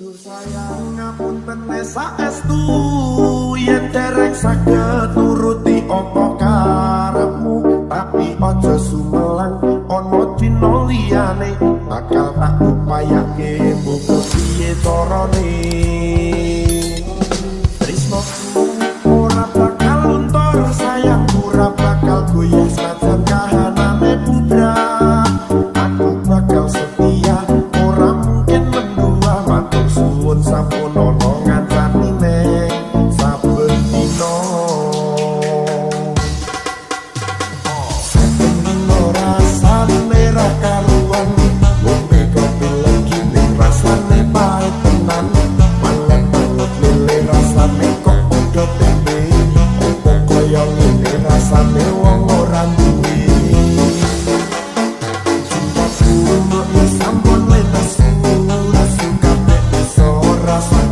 Duh sayang ngapunten saestu yen dereng saged nuruti apa karepmu, tapi aja sumelang ana dina liyane bakal tak upayake muga piye carane. Tresnoku ora bakal luntur, sayangku ora bakal goyah senajan kahanane budrak. Aku bakal setia, ora mungkin mendua, matur suwun sampun ana ngancani ning saben dina. Saben dina rasane ra karuan, ngombe kopi legi ning rasane pahit tenan. Malah banget lele rasane kok padha tempe, opo kaya ngene rasane wong ora duwe. Sampun letas ora suka iso rasa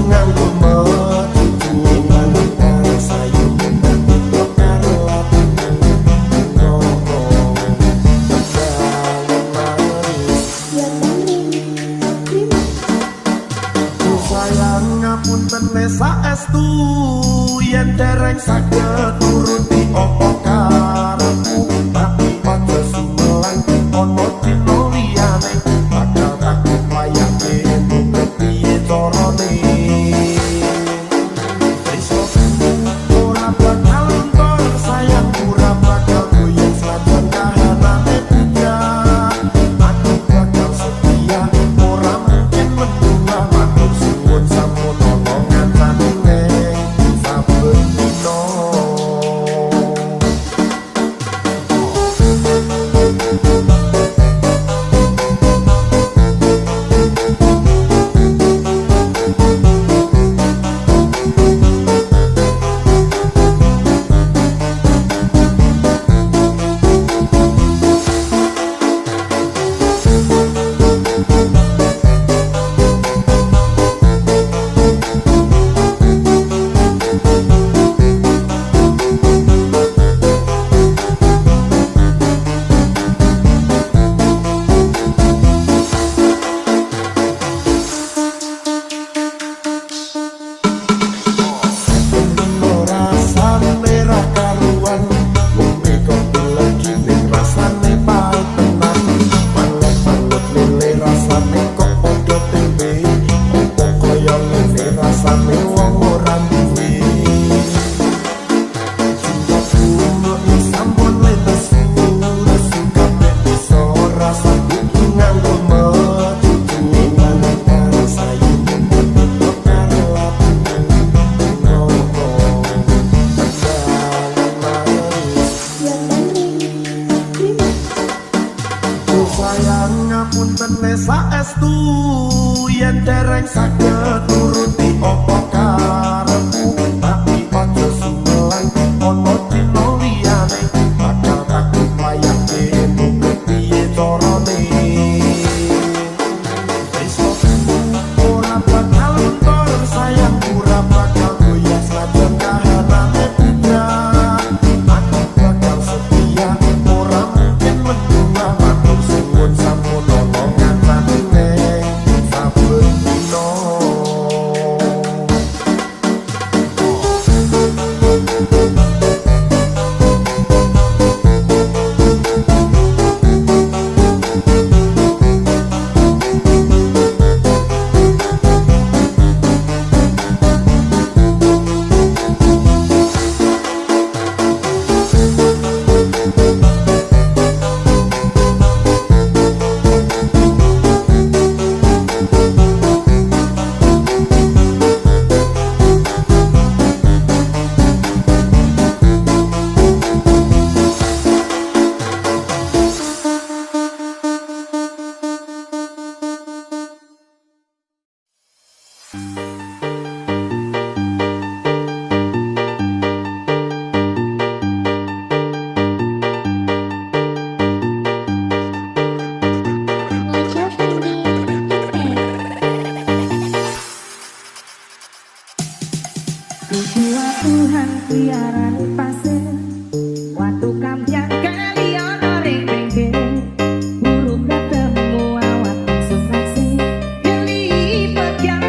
nganggo metu nang sayu mendhet karo latin ngono sayang ngapunten saestu yen dereng saged nuruti apa karepmu, tapi aja sumelang ana dina liyane bakal tak upayake muga piye carane. Ora bakal luntur, sayang ora bakal goyah senajan kahanane budrak. Aku bakal setia, ora mungkin mendua, matur suwun sampun ana ngancani ning saben dina. Sayang ngapunten saestu yen dereng saged nuruti apa karepmu, tapi aja sumelang ana dina liyane bakal tak upayake muga piye carane. Ora bakal luntur, sayang ora bakal goyah senajan kahanane budrak. Aku bakal setia, ora mungkin mendua, matur suwun sampun ana ngancani ning saben dina. Tuhan tiaran pasir, waktu kampian kali ono ring pinggir, burung ketemu awak langsung taksi, kelipet yang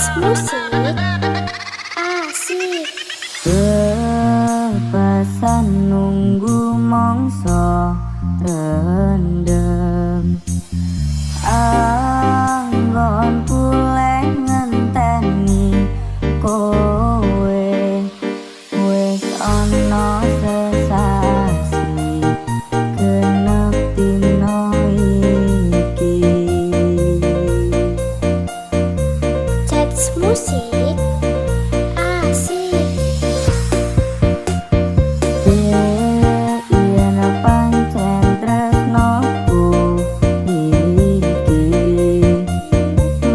Musik asik. Kepasan nunggu mongso rendem, anggon puleh ngenteni kowe wis ana sesasi genep dina iki. Cats musik asik. Yen pancen tresnoku iki,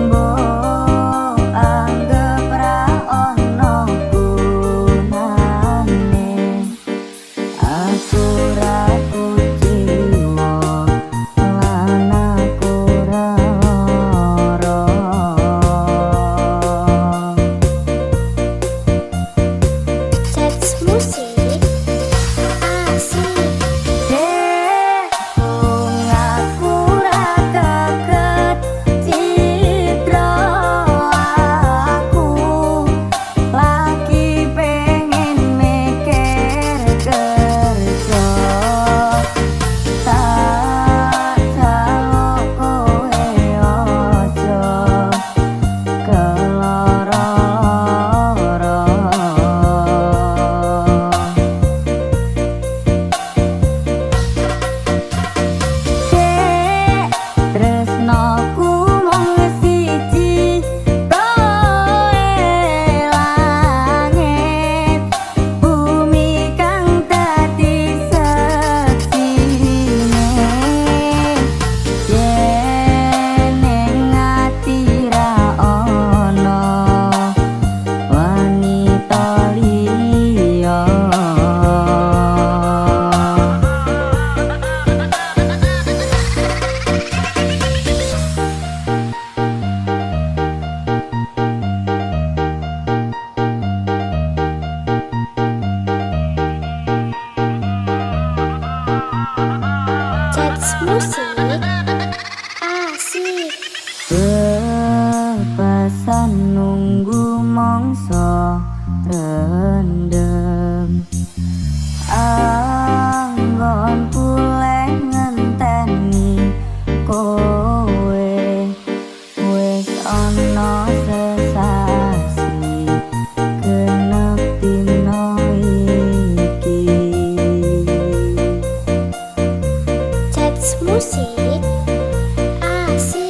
mbok anggap ra ono gunane. Aku ra kuciwa lan aku ra lara. Cats musik asik. Aku ra kaget citra aku lagi pengen mikir kerja. Tak jaluk kowe aja keloro-loro. Tresnoku mung siji, kowe langit bumi kang dadi seksine. Yen ning ati ra ono wanita liya. Cats musik asik. Kepasan nunggu mongso rendem, anggon puleh ngenteni kowe wis ana sesasi genep dina iki. Cats musik asik.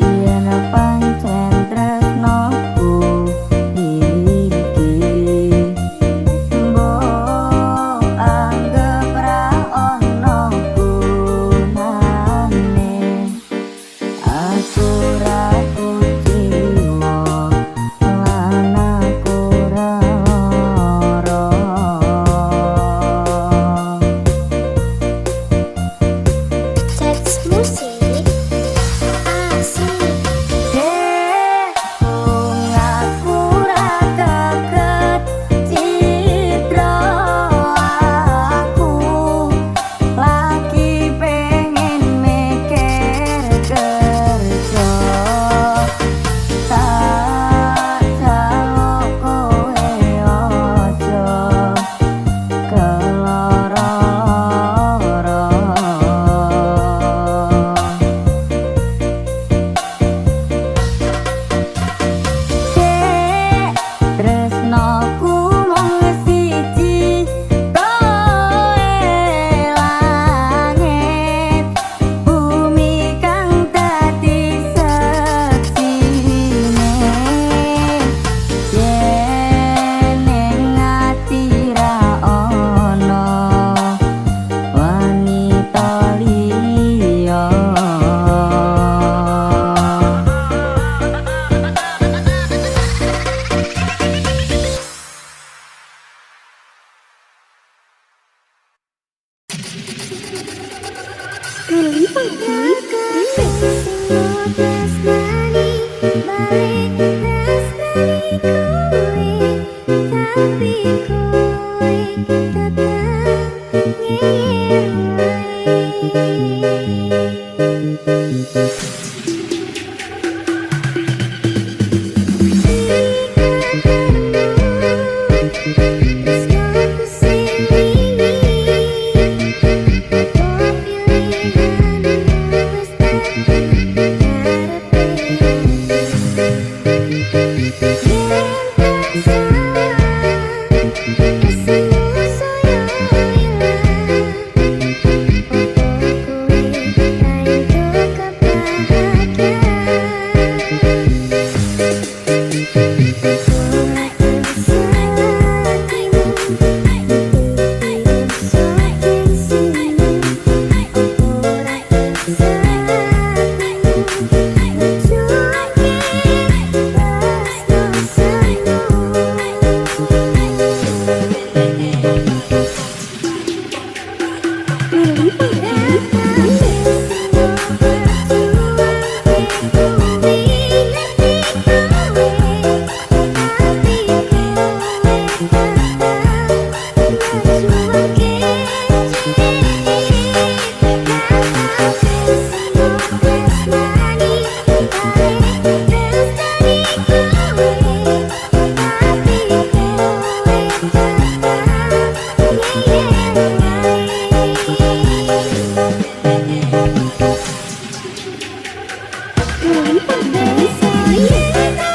Yen pancen tresnoku iki, mbok anggap ra ono gunane. Aku ra kuciwa lan aku ra lara. Cats musik asik. Aku ra kaget citra aku lagi pengen mikir kerja. tanpa basa.